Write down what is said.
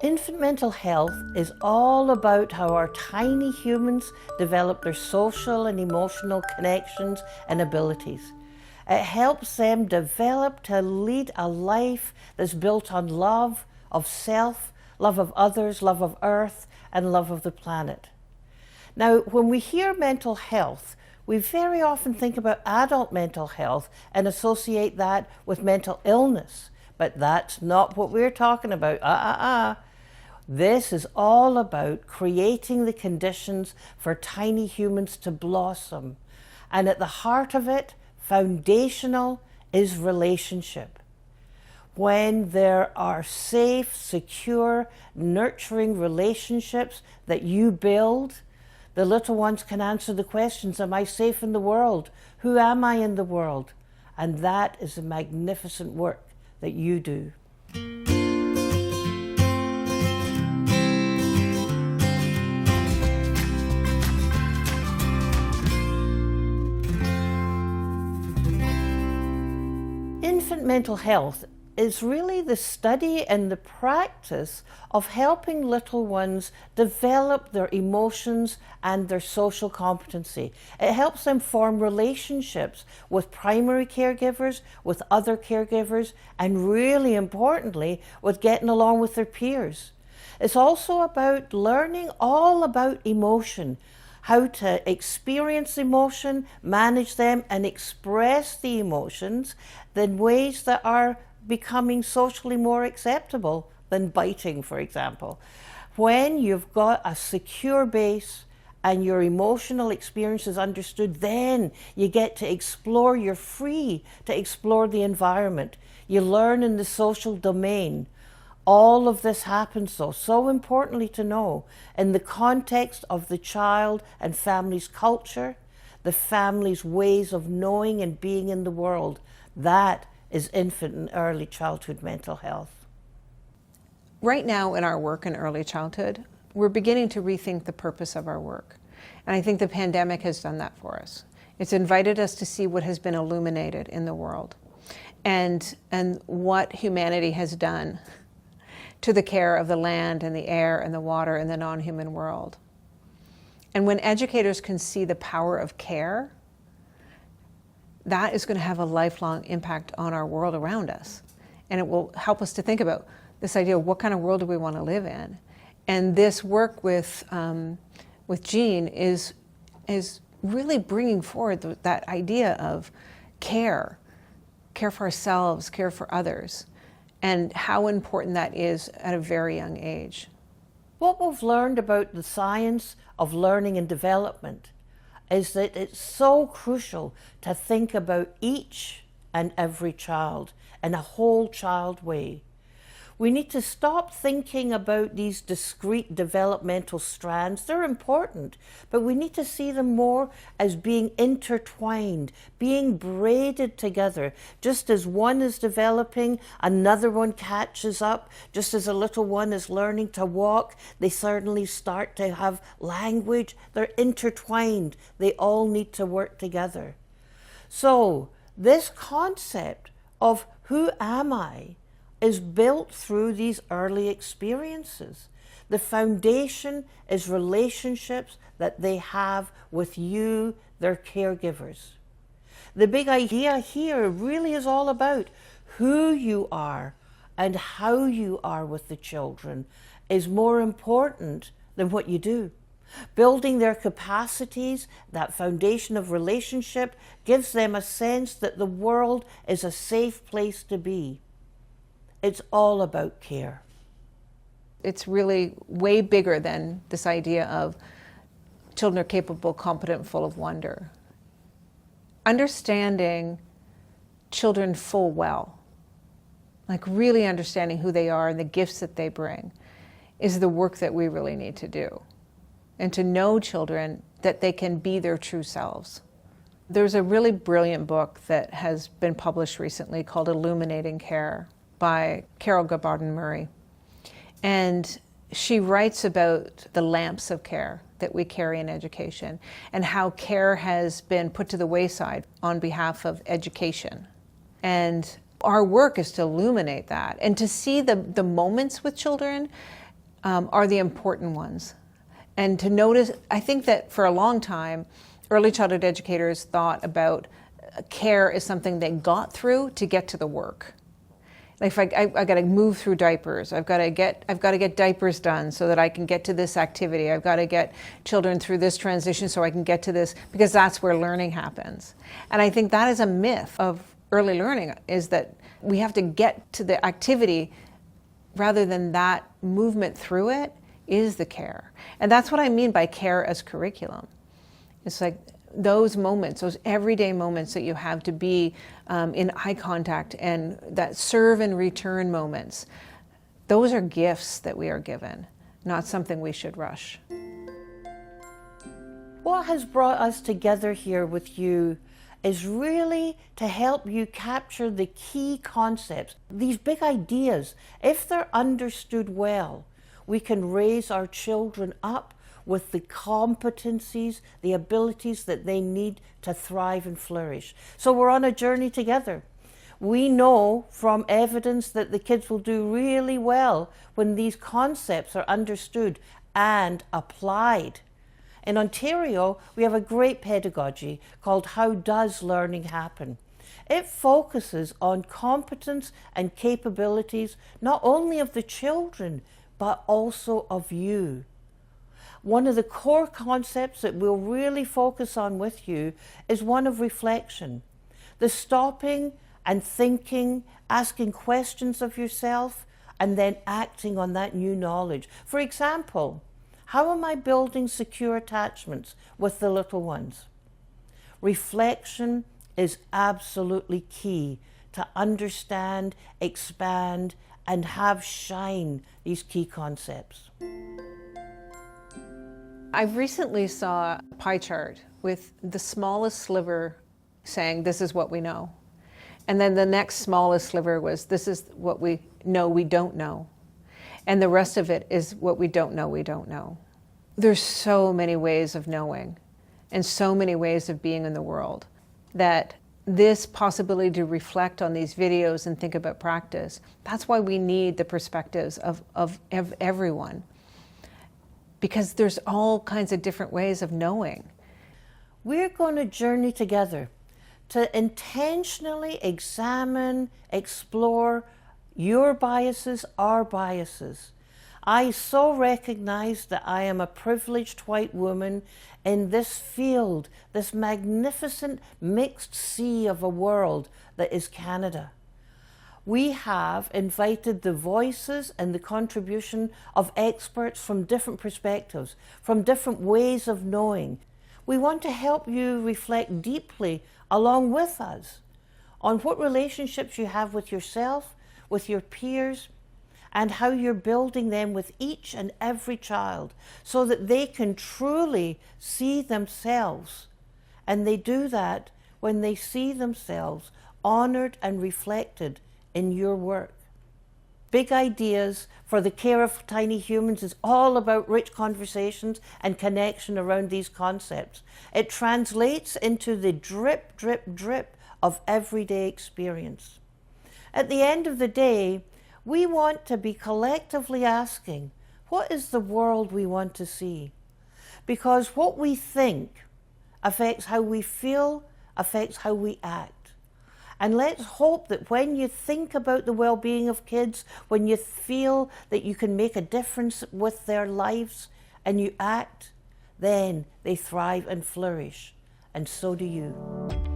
Infant mental health is all about how our tiny humans develop their social and emotional connections and abilities. It helps them develop to lead a life that's built on love of self, love of others, love of earth, and love of the planet. Now, when we hear mental health, we very often think about adult mental health and associate that with mental illness. But that's not what we're talking about. This is all about creating the conditions for tiny humans to blossom. And at the heart of it, foundational, is relationship. When there are safe, secure, nurturing relationships that you build, the little ones can answer the questions, am I safe in the world? Who am I in the world? And that is the magnificent work that you do. Infant mental health is really the study and the practice of helping little ones develop their emotions and their social competency. It helps them form relationships with primary caregivers, with other caregivers, and really importantly, with getting along with their peers. It's also about learning all about emotion, how to experience emotion, manage them, and express the emotions in ways that are becoming socially more acceptable than biting, for example. When you've got a secure base and your emotional experience is understood, then you get to explore, you're free to explore the environment. You learn in the social domain. All of this happens, though, so importantly to know, in the context of the child and family's culture, the family's ways of knowing and being in the world. That is infant and early childhood mental health. Right now in our work in early childhood, we're beginning to rethink the purpose of our work. And I think the pandemic has done that for us. It's invited us to see what has been illuminated in the world and what humanity has done to the care of the land and the air and the water and the non-human world. And when educators can see the power of care, that is going to have a lifelong impact on our world around us. And it will help us to think about this idea of what kind of world do we want to live in. And this work with Jean is really bringing forward that idea of care for ourselves, care for others, and how important that is at a very young age. What we've learned about the science of learning and development is that it's so crucial to think about each and every child in a whole child way. We need to stop thinking about these discrete developmental strands. They're important, but we need to see them more as being intertwined, being braided together. Just as one is developing, another one catches up. Just as a little one is learning to walk, they certainly start to have language. They're intertwined. They all need to work together. So this concept of who am I is built through these early experiences. The foundation is relationships that they have with you, their caregivers. The big idea here really is all about who you are and how you are with the children is more important than what you do. Building their capacities, that foundation of relationship, gives them a sense that the world is a safe place to be. It's all about care. It's really way bigger than this idea of children are capable, competent, full of wonder. Understanding children full well, like really understanding who they are and the gifts that they bring, is the work that we really need to do. And to know children that they can be their true selves. There's a really brilliant book that has been published recently called Illuminating Care by Carol Gabbardin-Murray. And she writes about the lamps of care that we carry in education and how care has been put to the wayside on behalf of education. And our work is to illuminate that and to see the moments with children are the important ones. And to notice, I think that for a long time, early childhood educators thought about care as something they got through to get to the work. Like if I've got to move through diapers, I've got to get diapers done so that I can get to this activity. I've got to get children through this transition so I can get to this, because that's where learning happens. And I think that is a myth of early learning, is that we have to get to the activity rather than that movement through it is the care. And that's what I mean by care as curriculum. It's like those moments, those everyday moments that you have to be in eye contact, and that serve and return moments, those are gifts that we are given, not something we should rush. What has brought us together here with you is really to help you capture the key concepts, these big ideas. If they're understood well, we can raise our children up with the competencies, the abilities that they need to thrive and flourish. So we're on a journey together. We know from evidence that the kids will do really well when these concepts are understood and applied. In Ontario, we have a great pedagogy called How Does Learning Happen? It focuses on competence and capabilities, not only of the children, but also of you. One of the core concepts that we'll really focus on with you is one of reflection. The stopping and thinking, asking questions of yourself, and then acting on that new knowledge. For example, how am I building secure attachments with the little ones? Reflection is absolutely key to understand, expand, and have shine these key concepts. I recently saw a pie chart with the smallest sliver saying, this is what we know. And then the next smallest sliver was, this is what we know we don't know. And the rest of it is what we don't know we don't know. There's so many ways of knowing and so many ways of being in the world that this possibility to reflect on these videos and think about practice, that's why we need the perspectives of everyone. Because there's all kinds of different ways of knowing. We're going to journey together to intentionally examine, explore your biases, our biases. I so recognize that I am a privileged white woman in this field, this magnificent mixed sea of a world that is Canada. We have invited the voices and the contribution of experts from different perspectives, from different ways of knowing. We want to help you reflect deeply along with us on what relationships you have with yourself, with your peers, and how you're building them with each and every child so that they can truly see themselves. And they do that when they see themselves honored and reflected in your work. Big Ideas for the Care of Tiny Humans is all about rich conversations and connection around these concepts. It translates into the drip, drip, drip of everyday experience. At the end of the day, we want to be collectively asking, what is the world we want to see? Because what we think affects how we feel, affects how we act. And let's hope that when you think about the well-being of kids, when you feel that you can make a difference with their lives and you act, then they thrive and flourish. And so do you.